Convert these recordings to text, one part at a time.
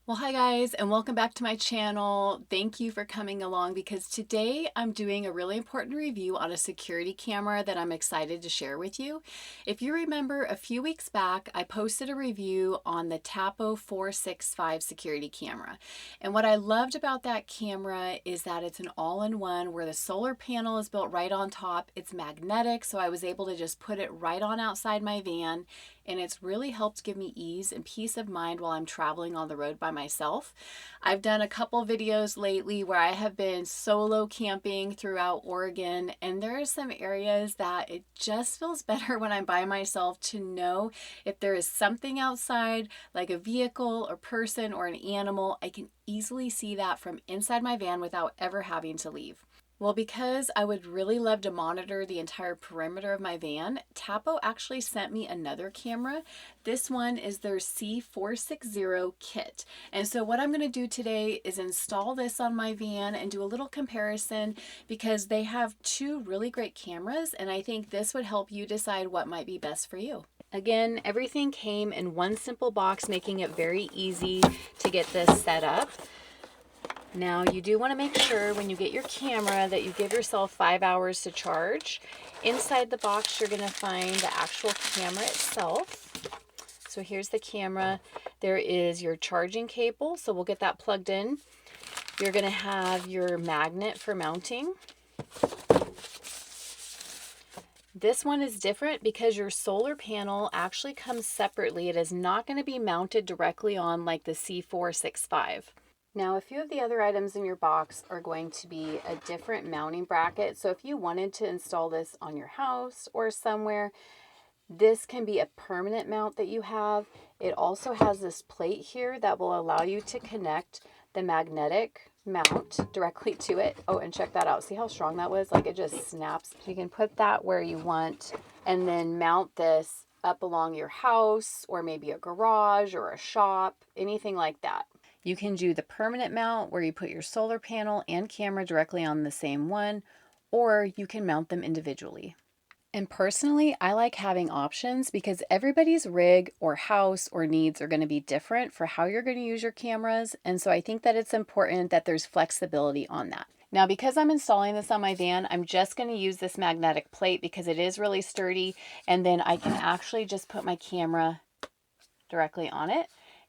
Well, hi guys, and welcome back to my channel. Thank you for coming along because today I'm doing a really important review on a security camera that I'm excited to share with you. If you remember, a few weeks back, I posted a review on the Tapo 465 security camera. And what I loved about that camera is that it's an all-in-one where the solar panel is built right on top. It's magnetic, so I was able to just put it right on outside my van, and it's really helped give me ease and peace of mind while I'm traveling on the road by myself. I've done a couple videos lately where I have been solo camping throughout Oregon, and there are some areas that it just feels better when I'm by myself to know if there is something outside, like a vehicle or person or an animal, I can easily see that from inside my van without ever having to leave. Well, because I would really love to monitor the entire perimeter of my van, Tapo actually sent me another camera. This one is their C460 kit. And so what I'm going to do today is install this on my van and do a little comparison because they have two really great cameras, and I think this would help you decide what might be best for you. Again, everything came in one simple box, making it very easy to get this set up. Now, you do want to make sure when you get your camera that you give yourself 5 hours to charge. Inside the box, you're going to find the actual camera itself. So here's the camera. There is your charging cable, so we'll get that plugged in. You're going to have your magnet for mounting. This one is different because your solar panel actually comes separately. It is not going to be mounted directly on like the C465. Now, a few of the other items in your box are going to be a different mounting bracket. So if you wanted to install this on your house or somewhere, this can be a permanent mount that you have. It also has this plate here that will allow you to connect the magnetic mount directly to it. Oh, and check that out. See how strong that was? Like it just snaps. You can put that where you want and then mount this up along your house or maybe a garage or a shop, anything like that. You can do the permanent mount where you put your solar panel and camera directly on the same one, or you can mount them individually. And personally, I like having options because everybody's rig or house or needs are going to be different for how you're going to use your cameras. And so I think that it's important that there's flexibility on that. Now, because I'm installing this on my van, I'm just going to use this magnetic plate because it is really sturdy. And then I can actually just put my camera directly on it,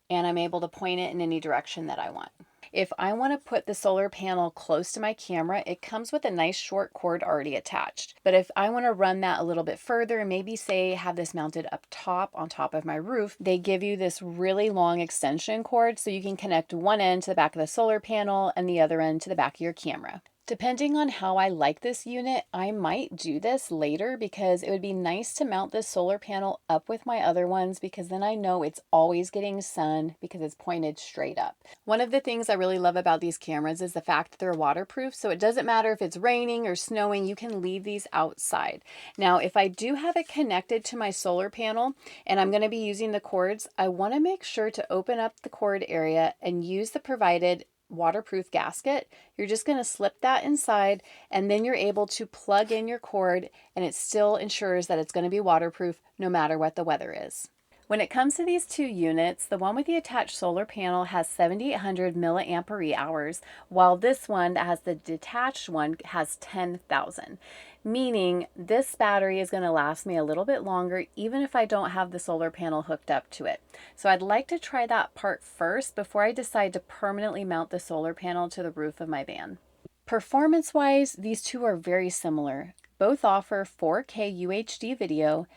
and I'm able to point it in any direction that I want. If I want to put the solar panel close to my camera, it comes with a nice short cord already attached. But if I want to run that a little bit further and maybe say have this mounted up top on top of my roof, they give you this really long extension cord so you can connect one end to the back of the solar panel and the other end to the back of your camera. Depending on how I like this unit, I might do this later because it would be nice to mount this solar panel up with my other ones because then I know it's always getting sun because it's pointed straight up. One of the things I really love about these cameras is the fact that they're waterproof, so it doesn't matter if it's raining or snowing, you can leave these outside. Now, if I do have it connected to my solar panel and I'm going to be using the cords, I want to make sure to open up the cord area and use the provided waterproof gasket. You're just going to slip that inside and then you're able to plug in your cord, and it still ensures that it's going to be waterproof no matter what the weather is. When it comes to these two units, the one with the attached solar panel has 7,800 milliampere hours, while this one that has the detached one has 10,000. Meaning this battery is going to last me a little bit longer even if I don't have the solar panel hooked up to it. So I'd like to try that part first before I decide to permanently mount the solar panel to the roof of my van. Performance-wise, these two are very similar. Both offer 4K UHD video,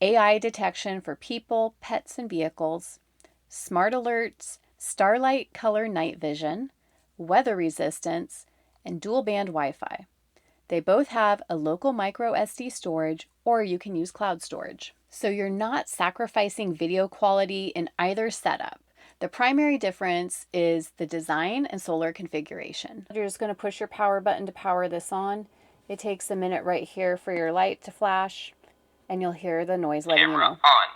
AI detection for people, pets, and vehicles, smart alerts, Starlight color night vision, weather resistance, and dual band Wi-Fi. They both have a local micro SD storage, or you can use cloud storage. So you're not sacrificing video quality in either setup. The primary difference is the design and solar configuration. You're just going to push your power button to power this on. It takes a minute right here for your light to flash, and you'll hear the noise letting you know. Camera on.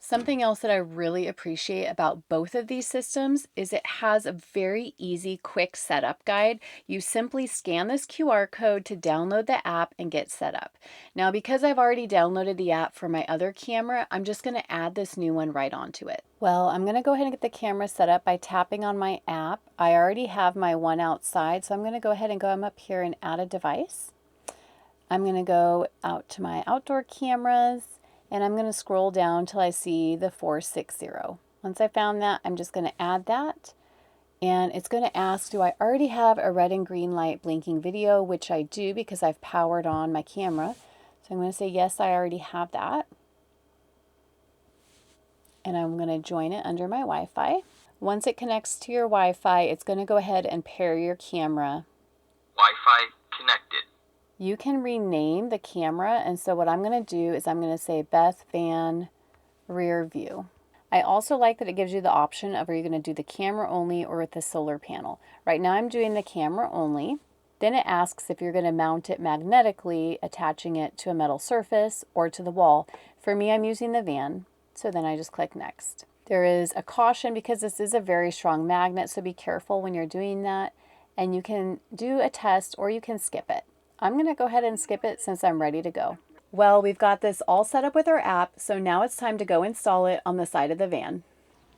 Something else that I really appreciate about both of these systems is it has a very easy, quick setup guide. You simply scan this QR code to download the app and get set up. Now, because I've already downloaded the app for my other camera, I'm just going to add this new one right onto it. Well, I'm going to go ahead and get the camera set up by tapping on my app. I already have my one outside, so I'm going to go ahead and go up here and add a device. I'm going to go out to my outdoor cameras, and I'm going to scroll down till I see the 460. Once I found that, I'm just going to add that. And it's going to ask, do I already have a red and green light blinking video, which I do because I've powered on my camera. So I'm going to say, yes, I already have that. And I'm going to join it under my Wi-Fi. Once it connects to your Wi-Fi, it's going to go ahead and pair your camera. Wi-Fi connected. You can rename the camera, and so what I'm going to do is I'm going to say Beth Van Rear View. I also like that it gives you the option of are you going to do the camera only or with the solar panel. Right now I'm doing the camera only. Then it asks if you're going to mount it magnetically, attaching it to a metal surface or to the wall. For me, I'm using the van, so then I just click next. There is a caution because this is a very strong magnet, so be careful when you're doing that. And you can do a test or you can skip it. I'm going to go ahead and skip it since I'm ready to go. Well, we've got this all set up with our app, so now it's time to go install it on the side of the van.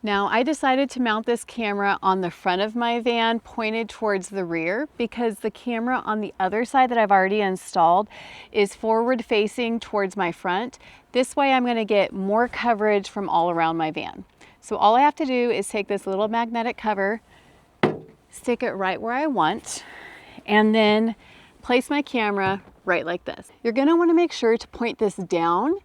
Now, I decided to mount this camera on the front of my van, pointed towards the rear, because the camera on the other side that I've already installed is forward facing towards my front. This way I'm going to get more coverage from all around my van. So all I have to do is take this little magnetic cover, stick it right where I want, and then place my camera right like this. You're going to want to make sure to point this down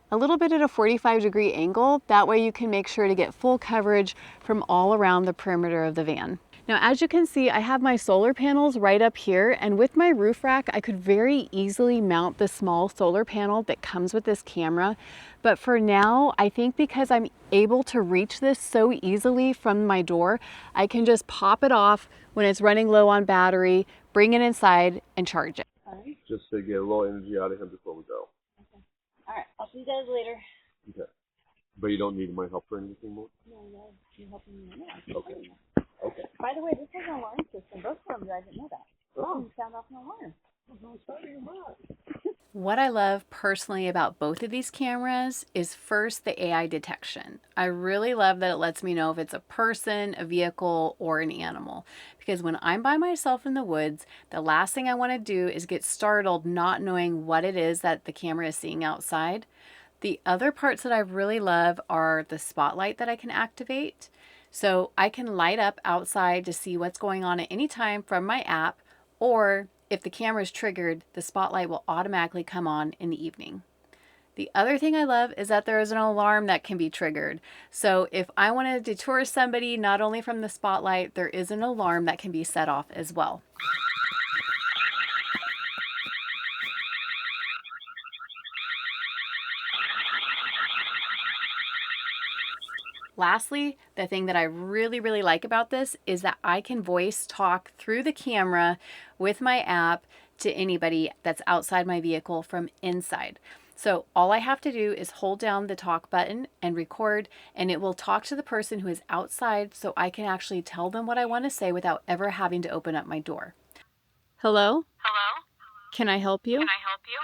a little bit at a 45-degree angle. That way you can make sure to get full coverage from all around the perimeter of the van. Now, as you can see, I have my solar panels right up here, and with my roof rack, I could very easily mount the small solar panel that comes with this camera. But for now, I think because I'm able to reach this so easily from my door, I can just pop it off when it's running low on battery, bring it inside, and charge it. Just to get a little energy out of him before we go. Okay. All right, I'll see you guys later. Okay. But you don't need my help for anything more? No, you're helping me now. Okay. Okay. By the way, this has an alarm system. Both of them, I didn't know that. Oh. You sound off an alarm. What I love personally about both of these cameras is first the AI detection. I really love that it lets me know if it's a person, a vehicle, or an animal. Because when I'm by myself in the woods, the last thing I want to do is get startled not knowing what it is that the camera is seeing outside. The other parts that I really love are the spotlight that I can activate. So I can light up outside to see what's going on at any time from my app, or if the camera is triggered, the spotlight will automatically come on in the evening. The other thing I love is that there is an alarm that can be triggered. So if I want to detour somebody, not only from the spotlight, there is an alarm that can be set off as well. Lastly, the thing that I really like about this is that I can voice talk through the camera with my app to anybody that's outside my vehicle from inside. So all I have to do is hold down the talk button and record, and it will talk to the person who is outside so I can actually tell them what I want to say without ever having to open up my door. Hello? Hello? Can I help you? Can I help you?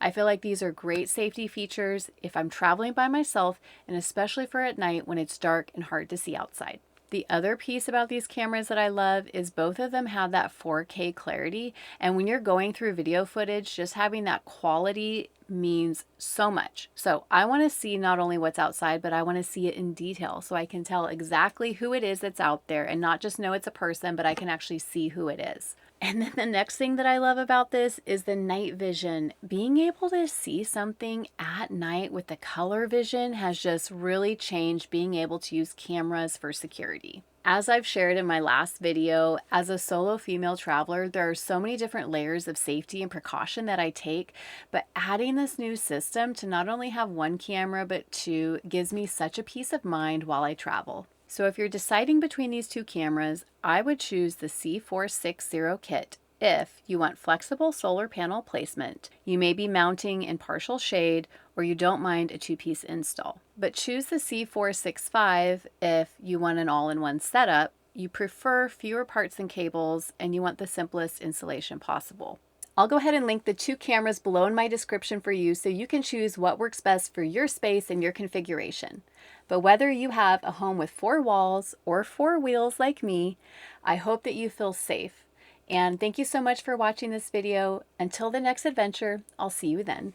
I feel like these are great safety features if I'm traveling by myself, and especially for at night when it's dark and hard to see outside. The other piece about these cameras that I love is both of them have that 4K clarity, and when you're going through video footage, just having that quality means so much. So I want to see not only what's outside, but I want to see it in detail so I can tell exactly who it is that's out there and not just know it's a person, but I can actually see who it is. And then the next thing that I love about this is the night vision. Being able to see something at night with the color vision has just really changed being able to use cameras for security. As I've shared in my last video, as a solo female traveler, there are so many different layers of safety and precaution that I take, but adding this new system to not only have one camera, but two gives me such a peace of mind while I travel. So if you're deciding between these two cameras, I would choose the C460 kit. if you want flexible solar panel placement, you may be mounting in partial shade, or you don't mind a two-piece install. But choose the C465 if you want an all-in-one setup, you prefer fewer parts and cables, and you want the simplest installation possible. I'll go ahead and link the 2 cameras below in my description for you so you can choose what works best for your space and your configuration. But whether you have a home with 4 walls or 4 wheels like me, I hope that you feel safe. And thank you so much for watching this video. Until the next adventure, I'll see you then.